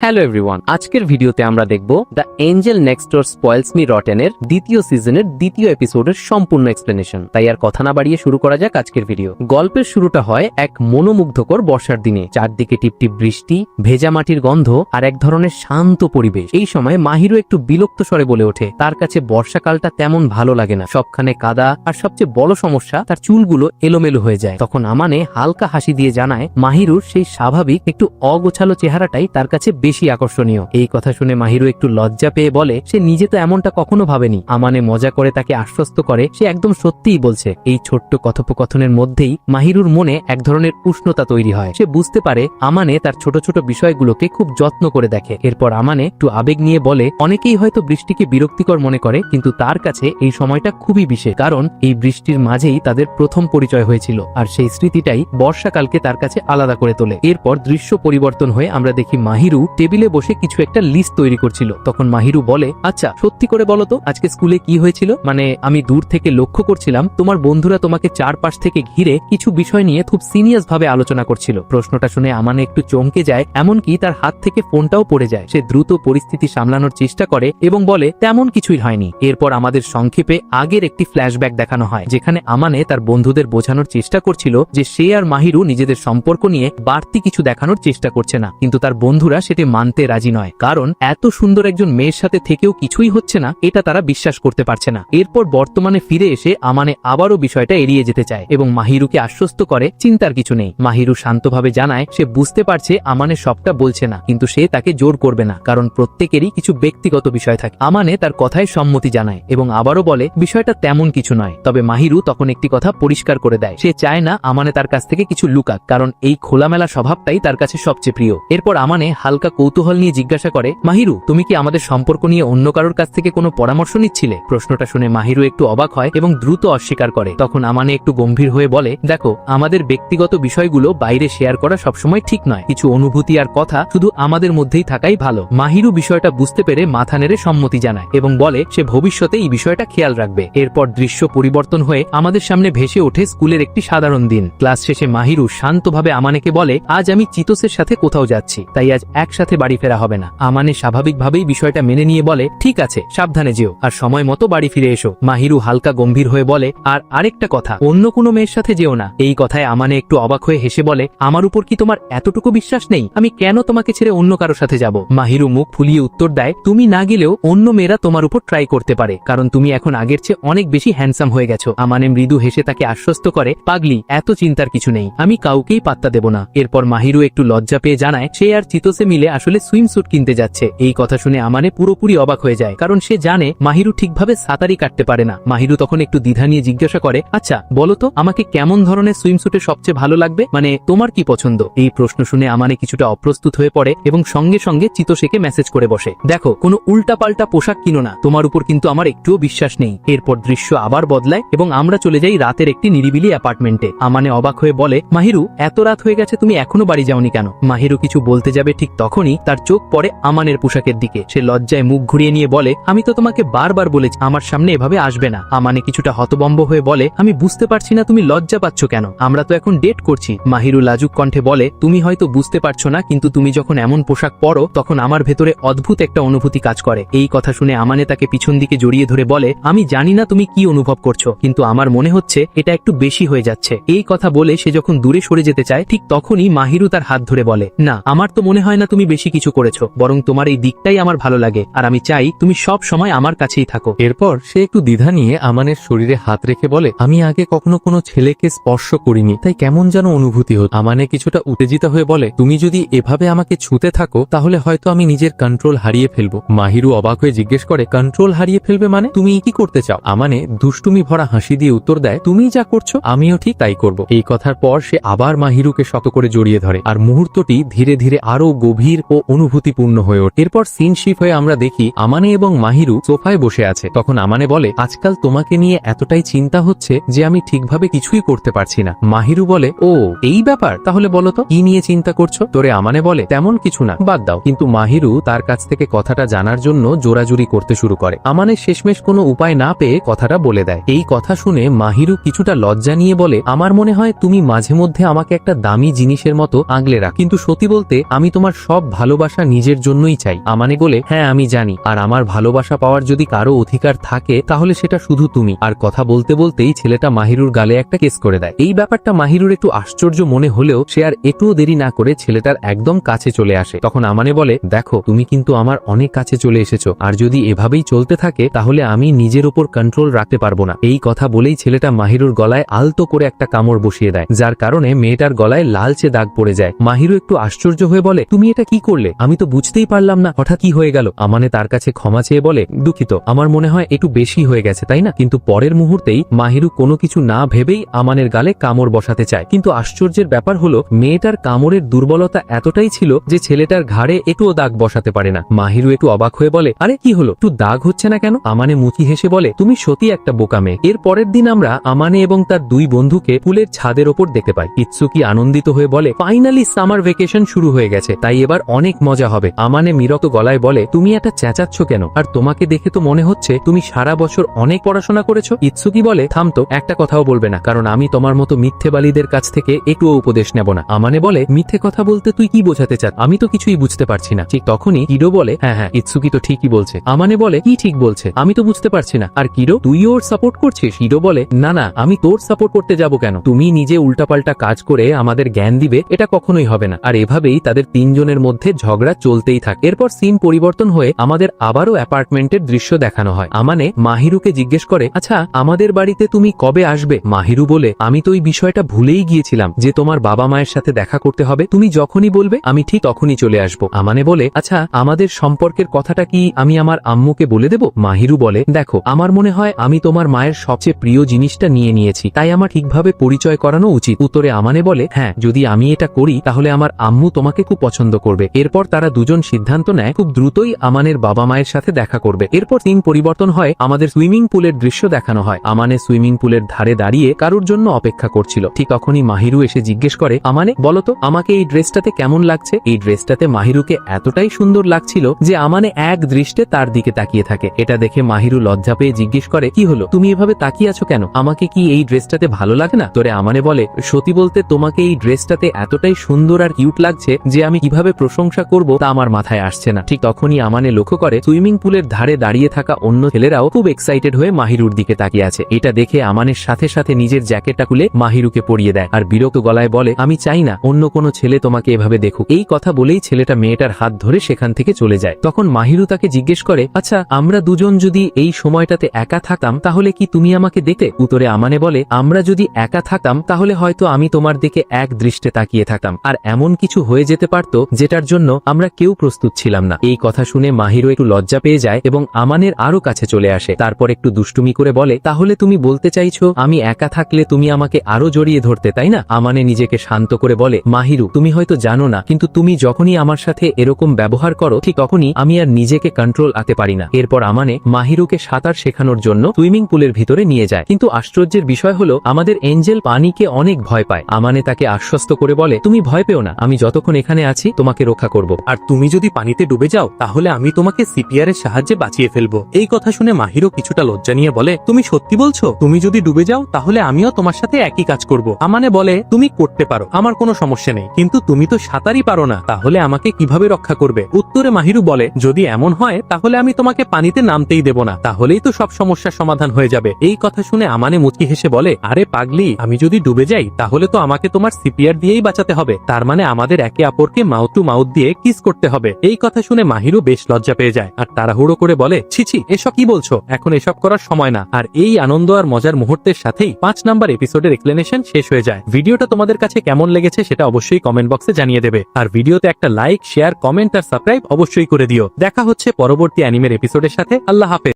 Hello everyone, আজকের ভিডিওতে আমরা দেখব the angel next door spoils me রটেনের দ্বিতীয় সিজনের দ্বিতীয় এপিসোডের সম্পূর্ণ এক্সপ্লেনেশন। তাই আর কথা না বাড়িয়ে শুরু করা যাক আজকের ভিডিও। গল্পের শুরুটা হয় এক মনোমুগ্ধকর বর্ষার দিনে। চারদিকে টিপটিপ বৃষ্টি, ভেজা মাটির গন্ধ আর এক ধরনের শান্ত পরিবেশ। এই সময় মাহিরু একটু বিরক্ত স্বরে বলে ওঠে তার কাছে বর্ষাকালটা তেমন ভালো লাগে না, সবখানে কাদা, আর সবচেয়ে বড় সমস্যা তার চুলগুলো এলোমেলো হয়ে যায়। তখন আমানে হালকা হাসি দিয়ে জানায় মাহিরুর সেই স্বাভাবিক একটু অগোছালো চেহারাটাই তার কাছে বেশি আকর্ষণীয়। এই কথা শুনে মাহিরু একটু লজ্জা পেয়ে বলে সে নিজে তো এমনটা কখনো ভাবেনি। আমানে মজা করে তাকে আশ্বস্ত করে সে একদম সত্যিই বলছে। এই ছোট্ট কথোপকথনের মধ্যেই মাহিরুর মনে এক ধরনের উষ্ণতা তৈরি হয়। সে বুঝতে পারে আমানে তার ছোট ছোট বিষয়গুলোকে খুব যত্ন করে দেখে। এরপর আমানে একটু আবেগ নিয়ে বলে অনেকেই হয়তো বৃষ্টিকে বিরক্তিকর মনে করে, কিন্তু তার কাছে এই সময়টা খুবই বিশেষ, কারণ এই বৃষ্টির মাঝেই তাদের প্রথম পরিচয় হয়েছিল, আর সেই স্মৃতিটাই বর্ষাকালকে তার কাছে আলাদা করে তোলে। এরপর দৃশ্য পরিবর্তন হয়ে আমরা দেখি মাহিরু টেবিলে বসে কিছু একটা লিস্ট তৈরি করছিল। তখন মাহিরু বলে, আচ্ছা সত্যি করে বলো তো আজকে স্কুলে কি হয়েছিল? মানে আমি দূর থেকে লক্ষ্য করছিলাম তোমার বন্ধুরা তোমাকে চারপাশ থেকে ঘিরে কিছু বিষয় নিয়ে খুব সিরিয়াস ভাবে আলোচনা করছিল। প্রশ্নটা শুনে আমানে একটু চমকে যায়, এমনকি তার হাত থেকে ফোনটাও পড়ে যায়। সে দ্রুত পরিস্থিতি সামলানোর চেষ্টা করে এবং বলে তেমন কিছুই হয়নি। এরপর আমাদের সংক্ষেপে আগের একটি ফ্ল্যাশব্যাক দেখানো হয়, যেখানে আমানে তার বন্ধুদের বোঝানোর চেষ্টা করছিল যে সে আর মাহিরু নিজেদের সম্পর্ক নিয়ে বাড়তি কিছু দেখানোর চেষ্টা করছে না, কিন্তু তার বন্ধুরা সেটি মানতে রাজি নয়, কারণ এত সুন্দর একজন মেয়ের সাথে থেকেও কিছুই হচ্ছে না এটা তারা বিশ্বাস করতে পারছে না। এরপর বর্তমানে ফিরে এসে আমানে আবারও বিষয়টা এড়িয়ে যেতে চায় এবং মাহিরুকে আশ্বস্ত করে চিন্তার কিছু নেই। মাহিরু শান্তভাবে জানায় সে বুঝতে পারছে আমানে সবটা বলছে না, কিন্তু সে তাকে জোর করবে না, কারণ প্রত্যেকেরই কিছু ব্যক্তিগত বিষয় থাকে। আমানে তার কথায় সম্মতি জানায় এবং আবারও বলে বিষয়টা তেমন কিছু নয়। তবে মাহিরু তখন একটি কথা পরিষ্কার করে দেয়, সে চায় না আমানে তার কাছ থেকে কিছু লুকাক, কারণ এই খোলামেলা স্বভাবটাই তার কাছে সবচেয়ে প্রিয়। এরপর আমানে হালকা কৌতূহল নিয়ে জিজ্ঞাসা করে, মাহিরু তুমি কি আমাদের সম্পর্ক নিয়ে অন্য কারোর কাছ থেকে কোনো পরামর্শ নিচ্ছিলে? প্রশ্নটা শুনে মাহিরু একটু অবাক হয় এবং দ্রুত অস্বীকার করে। তখন আমানে একটু গম্ভীর হয়ে বলে, দেখো আমাদের ব্যক্তিগত বিষয়গুলো বাইরে শেয়ার করা সবসময় ঠিক নয়, কিছু অনুভূতি আর কথা শুধু আমাদের মধ্যেই থাকাই ভালো। মাহিরু বিষয়টা বুঝতে পেরে মাথা নেড়ে সম্মতি জানায় এবং বলে সে ভবিষ্যতে এই বিষয়টা খেয়াল রাখবে। এরপর দৃশ্য পরিবর্তন হয়ে আমাদের সামনে ভেসে ওঠে স্কুলের একটি সাধারণ দিন। ক্লাস শেষে মাহিরু শান্তভাবে আমানেকে বলে, আজ আমি চিতোসের সাথে কোথাও যাচ্ছি, তাই আজ একসাথে বাড়ি ফেরা হবে না। আমানে স্বাভাবিকভাবেই বিষয়টা মেনে নিয়ে বলে, ঠিক আছে সাবধানে যেও আর সময় মতো বাড়ি ফিরে এসো। মাহিরু হালকা গম্ভীর হয়ে বলে, আর আরেকটা কথা, অন্য কোনো মেয়ের সাথে যেও না। এই কথায় আমানে একটু অবাক হয়ে হেসে বলে, আমার উপর কি তোমার এতটুকু বিশ্বাস নেই? আমি কেন তোমাকে ছেড়ে অন্য কারো সাথে যাব? মাহিরু মুখ ফুলিয়ে উত্তর দেয়, তুমি না গেলেও অন্য মেয়েরা তোমার উপর ট্রাই করতে পারে, কারণ তুমি এখন আগের চেয়ে অনেক বেশি হ্যান্ডসাম হয়ে গেছো। আমানে মৃদু হেসে তাকে আশ্বস্ত করে, পাগলি এত চিন্তার কিছু নেই, আমি কাউকেই পাত্তা দেব না। এরপর মাহিরু একটু লজ্জা পেয়ে জানায় সে আর চিতোসে মিলে আসলে সুইমস্যুট কিনতে যাচ্ছে। এই কথা শুনে আমানে পুরোপুরি অবাক হয়ে যায়, কারণ সে জানে মাহিরু ঠিকভাবে সাঁতারই কাটতে পারে না। মাহিরু তখন একটু দ্বিধা নিয়ে জিজ্ঞাসা করে, আচ্ছা বলো তো আমাকে কেমন ধরনের সুইমস্যুটে সবচেয়ে ভালো লাগবে, মানে তোমার কি পছন্দ? এই প্রশ্ন শুনে আমানে কিছুটা অপ্রস্তুত হয়ে পড়ে এবং সঙ্গে সঙ্গে চিতোসেকে মেসেজ করে বসে, দেখো কোনো উল্টাপাল্টা পোশাক কিনো না, তোমার উপর কিন্তু আমার একটুও বিশ্বাস নেই। এরপর দৃশ্য আবার বদলায় এবং আমরা চলে যাই রাতের একটি নিরিবিলি অ্যাপার্টমেন্টে। আমানে অবাক হয়ে বলে, মাহিরু এত রাত হয়ে গেছে, তুমি এখনো বাড়ি যাওনি কেন? মাহিরু কিছু বলতে যাবে ঠিক তখনই তার চোখ পড়ে আমানের পোশাকের দিকে। সে লজ্জায় মুখ ঘুরিয়ে নিয়ে বলে, আমি তো তোমাকে বারবার বলেছি আমার সামনে এভাবে আসবে না। আমানে কিছুটা হতবম্ব হয়ে বলে, আমি বুঝতে পারছি না তুমি লজ্জা পাচ্ছ কেন, আমরা তো এখন ডেট করছি। মাহিরু লাজুক কণ্ঠে বলে, তুমি হয়তো বুঝতে পারছো না, কিন্তু তুমি যখন এমন পোশাক পরো তখন আমার ভেতরে অদ্ভুত একটা অনুভূতি কাজ করে। এই কথা শুনে আমানে তাকে পিছন দিকে জড়িয়ে ধরে বলে, আমি জানি না তুমি কি অনুভব করছো, কিন্তু আমার মনে হচ্ছে এটা একটু বেশি হয়ে যাচ্ছে। এই কথা বলে সে যখন দূরে সরে যেতে চায় ঠিক তখনই মাহিরু তার হাত ধরে বলে, না আমার তো মনে হয় না তুমি বেশি কিছু করেছো, বরং তোমার এই দিকটাই আমার ভালো লাগে, আর আমি চাই তুমি সব সময় আমার কাছেই থাকো। এরপর সে একটু দ্বিধা নিয়ে আমানের শরীরে হাত রেখে বলে, আমি আগে কখনো কোনো ছেলেকে স্পর্শ করিনি, তাই কেমন যেন অনুভূতি হতো। আমানে কিছুটা উত্তেজিত হয়ে বলে, তুমি যদি এভাবে আমাকে ছুঁতে থাকো তাহলে হয়তো আমি নিজের কন্ট্রোল হারিয়ে ফেলবো। মাহিরু অবাক হয়ে জিজ্ঞেস করে, কন্ট্রোল হারিয়ে ফেলবে মানে? তুমি কি করতে চাও? আমানে দুষ্টুমি ভরা হাসি দিয়ে উত্তর দেয়, তুমি যা করছো আমিও ঠিক তাই করব। এই কথার পর সে আবার মাহিরুকে শক্ত করে জড়িয়ে ধরে, আর মুহূর্তটি ধীরে ধীরে আরো গভীর ও অনুভূতিপূর্ণ হয়ে ওঠে। এরপর সিন শিফট হয়ে আমরা দেখি আমানে এবং মাহিরু সোফায় বসে আছে। তখন আমানে বলে, আজকাল তোমাকে নিয়ে এতটাই চিন্তা হচ্ছে যে আমি ঠিকভাবে কিছুই করতে পারছি না। মাহিরু বলে, ও এই ব্যাপার, তাহলে বলো তো কি নিয়ে চিন্তা করছো? তোরে আমানে বলে, তেমন কিছু না, বাদ দাও। কিন্তু মাহিরু তার কাছ থেকে কথাটা জানার জন্য জোরাজুরি করতে শুরু করে। আমানে শেষমেশ কোনো উপায় না পেয়ে কথাটা বলে দেয়। এই কথা শুনে মাহিরু কিছুটা লজ্জা নিয়ে বলে, আমার মনে হয় তুমি মাঝে মধ্যে আমাকে একটা দামি জিনিসের মতো আগলে রাখ, কিন্তু সত্যি বলতে আমি তোমার সব ভালোবাসা নিজের জন্যই চাই। আমানে বলে, হ্যাঁ আমি জানি, আর আমার ভালোবাসা পাওয়ার যদি কারো অধিকার থাকে তাহলে সেটা শুধু তুমি। আর কথা বলতে বলতেই ছেলেটা মাহিরুর গালে একটা কেস করে দেয়। এই ব্যাপারটা মাহিরুর একটু আশ্চর্য মনে হলেও সে আর একটুও দেরি না করে ছেলেটার একদম কাছে চলে আসে। তখন আমানে বলে, দেখো তুমি কিন্তু আমার অনেক কাছে চলে এসেছো, আর যদি এভাবেই চলতে থাকে তাহলে আমি নিজের উপর কন্ট্রোল রাখতে পারবো না। এই কথা বলেই ছেলেটা মাহিরুর গলায় আলতো করে একটা কামড় বসিয়ে দেয়, যার কারণে মেয়েটার গলায় লালচে দাগ পড়ে যায়। মাহিরু একটু আশ্চর্য হয়ে বলে, তুমি এটা কি করলে? আমি তো বুঝতেই পারলাম না হঠাৎ কি হয়ে গেল। আমানে তার কাছে ক্ষমা চেয়ে বলে, দুঃখিত, আমার মনে হয় একটু বেশি হয়ে গেছে, তাই না? কিন্তু পরের মুহূর্তেই মাহিরু কোনো কিছু না ভেবেই আমানের গালে কামড় বসাতে চায়। কিন্তু আশ্চর্যের ব্যাপার হলো মেয়েটার কামড়ের দুর্বলতা এতটাই ছিল যে ছেলেটার ঘাড়ে একটুও দাগ বসাতে পারে না। মাহিরু একটু অবাক হয়ে বলে, আরে কি হলো, একটু দাগ হচ্ছে না কেন? আমানে মুচকি হেসে বলে, তুমি সত্যি একটা বোকা মেয়ে। এর পরের দিন আমরা আমানে এবং তার দুই বন্ধুকে পুলের ছাদের ওপর দেখতে পাই। ইৎসুকি আনন্দিত হয়ে বলে, ফাইনালি সামার ভেকেশন শুরু হয়ে গেছে, তাই এবার অনেক মজা হবে। আমানে বিরক্ত গলায় বলে, তুমি এটা চেঁচাচ্ছ কেন? আর তোমাকে দেখে তো মনে হচ্ছে তুমি সারা বছর অনেক পড়াশোনা করেছো। ইৎসুকি বলে, থামতো, একটা কথাও বলবে না, কারণ আমি তোমার মতো মিথ্যেবাদীদের কাছ থেকে একটুও উপদেশ নেব না। আমানে বলে, মিথ্যে কথা বলতে তুই কি বোঝাতে চাস? আমি তো কিছুই বুঝতে পারছি না। ঠিক তখনই কিডো বলে, হ্যাঁ হ্যাঁ, ইৎসুকি তো ঠিকই বলছে। আমানে বলে, কি ঠিক বলছে? আমি তো বুঝতে পারছি না। আর কিডো, তুই ওর সাপোর্ট করছিস? কিডো বলে, না না, আমি তোর সাপোর্ট করতে যাব কেন? তুমি নিজে উল্টাপাল্টা কাজ করে আমাদের জ্ঞান দিবে, এটা কখনোই হবে না। আর এভাবেই তাদের তিনজনের মধ্যে ঝগড়া চলতেই থাকে। এরপর সিন পরিবর্তন হয়ে আমাদের আবারও অ্যাপার্টমেন্টের দৃশ্য দেখানো হয়। আমানে মাহিরুকে জিজ্ঞেস করে, আচ্ছা আমাদের বাড়িতে তুমি কবে আসবে? মাহিরু বলে, আমি তো এই বিষয়টা ভুলেই গিয়েছিলাম যে তোমার বাবা মায়ের সাথে দেখা করতে হবে। তুমি যখনই বলবে আমি ঠিক তখনই চলে আসবো। আমানে বলে, আচ্ছা আমাদের সম্পর্কের কথাটা কি আমি আমার আম্মুকে বলে দেব? মাহিরু বলে, দেখো আমার মনে হয় আমি তোমার মায়ের সবচেয়ে প্রিয় জিনিসটা নিয়ে নিয়েছি, তাই আমার ঠিকভাবে পরিচয় করানো উচিত। উত্তরে আমানে বলে, হ্যাঁ যদি আমি এটা করি তাহলে আমার আম্মু তোমাকে খুব পছন্দ করবে। এরপর তারা দুজন সিদ্ধান্ত নেয় খুব দ্রুতই আমানের বাবা মায়ের সাথে দেখা করবে। এরপর সিন পরিবর্তন হয়, আমাদের সুইমিং পুলের দৃশ্য দেখানো হয়। আমানে সুইমিং পুলের ধারে দাঁড়িয়ে কারুর জন্য অপেক্ষা করছিল। ঠিক তখনই মাহিরু এসে জিজ্ঞেস করে, আমানে বলতো আমাকে এই ড্রেসটাতে কেমন লাগছে? এই ড্রেসটাতে মাহিরুকে এতটাই সুন্দর লাগছিল যে আমানে এক দৃষ্টে তার দিকে তাকিয়ে থাকে। এটা দেখে মাহিরু লজ্জা পেয়ে জিজ্ঞেস করে, কি হলো, তুমি এভাবে তাকিয়ে আছো কেন? আমাকে কি এই ড্রেসটাতে ভালো লাগে না? তোরে আমানে বলে, সত্যি বলতে তোমাকে এই ড্রেসটাতে এতটাই সুন্দর আর কিউট লাগছে যে আমি কিভাবে প্রশংসা করব তা আমার মাথায় আসছে না। ঠিক তখনই আমানে লক্ষ্য করে সুইমিং পুলের ধারে দাঁড়িয়ে থাকা অন্য ছেলেরাও খুব এক্সাইটেড হয়ে মাহিরুর দিকে তাকিয়ে আছে। এটা দেখে আমানের সাথে সাথে নিজের জ্যাকেটটা খুলে মাহিরুকে পরিয়ে দেয় আর বিরক্ত গলায় বলে, আমি চাই না অন্য কোনো ছেলে তোমাকে এভাবে দেখুক। এই কথা বলেই ছেলেটা মেয়েটার হাত ধরে সেখান থেকে চলে যায়। তখন মাহিরু তাকে জিজ্ঞেস করে, আচ্ছা আমরা দুজন যদি এই সময়টাতে একা থাকতাম তাহলে কি তুমি আমাকে দেখতে? উত্তরে আমানে বলে, আমরা যদি একা থাকতাম তাহলে হয়তো আমি তোমার দিকে এক দৃষ্টে তাকিয়ে থাকতাম, আর এমন কিছু হয়ে যেতে পারতো যেটার জন্য আমরা কেউ প্রস্তুত ছিলাম না। এই কথা শুনে মাহিরু একটু লজ্জা পেয়ে যায় এবং আমানের আরো কাছে চলে আসে। তারপর একটু দুষ্টুমি করে বলে, তাহলে তুমি বলতে চাইছো আমি একা থাকলে তুমি আমাকে আরো জড়িয়ে ধরতে, তাই না? আমানে নিজেকে শান্ত করে বলে, মাহিরু তুমি হয়তো জানো না, কিন্তু তুমি যখনই আমার সাথে এরকম ব্যবহার করো ঠিক তখনই আমি আর নিজেকে কন্ট্রোল আনতে পারি না। এরপর আমানে মাহিরুকে সাঁতার শেখানোর জন্য সুইমিং পুলের ভিতরে নিয়ে যায়। কিন্তু আশ্চর্যের বিষয় হলো আমাদের এঞ্জেল পানিকে অনেক ভয় পায়। আমানে তাকে আশ্বস্ত করে বলে, তুমি ভয় পেও না, আমি যতক্ষণ এখানে আছি তোমাকে রক্ষা করব, আর তুমি যদি পানিতে ডুবে যাও তাহলে আমি তোমাকে সিপিআর এর সাহায্যে বাঁচিয়ে ফেলবো। এই কথা শুনে মাহিরু কিছুটা লজ্জা নিয়ে বলে, তুমি সত্যি বলছো? তুমি যদি ডুবে যাও তাহলে আমিও তোমার সাথে একই কাজ করব। আমানে বলে, তুমি করতে পারো, আমার কোনো সমস্যা নেই, কিন্তু তুমি তো সাঁতারই পারো না, তাহলে আমাকে কিভাবে রক্ষা করবে? উত্তরে মাহিরু বলে, যদি এমন হয় তাহলে আমি তোমাকে পানিতে নামতেই দেব না, তাহলেই তো সব সমস্যার সমাধান হয়ে যাবে। এই কথা শুনে আমানে মুচকি হেসে বলে, আরে পাগলি, আমি যদি ডুবে যাই তাহলে তো আমাকে তোমার সিপিআর দিয়েই বাঁচাতে হবে, তার মানে আমাদের একে অপরকে মাউথ টু মাউথ দিয়ে কিস করতে হবে। এই কথা শুনে মাহিরু বেশ লজ্জা পেয়ে যায় আর তাড়াহুড়ো করে বলে, ছিছি, এসব কি বলছো? এখন এসব করার সময় না। আর এই আনন্দ আর মজার মুহূর্তের সাথেই 5 নাম্বার এপিসোডের এক্সপ্লেনেশন শেষ হয়ে যায়। ভিডিওটা তোমাদের কাছে কেমন লেগেছে সেটা অবশ্যই কমেন্ট বক্সে জানিয়ে দেবে, আর ভিডিওতে একটা লাইক, শেয়ার, কমেন্ট আর সাবস্ক্রাইব অবশ্যই করে দিও। দেখা হচ্ছে পরবর্তী অ্যানিমের এপিসোডের সাথে। আল্লাহ হাফেজ।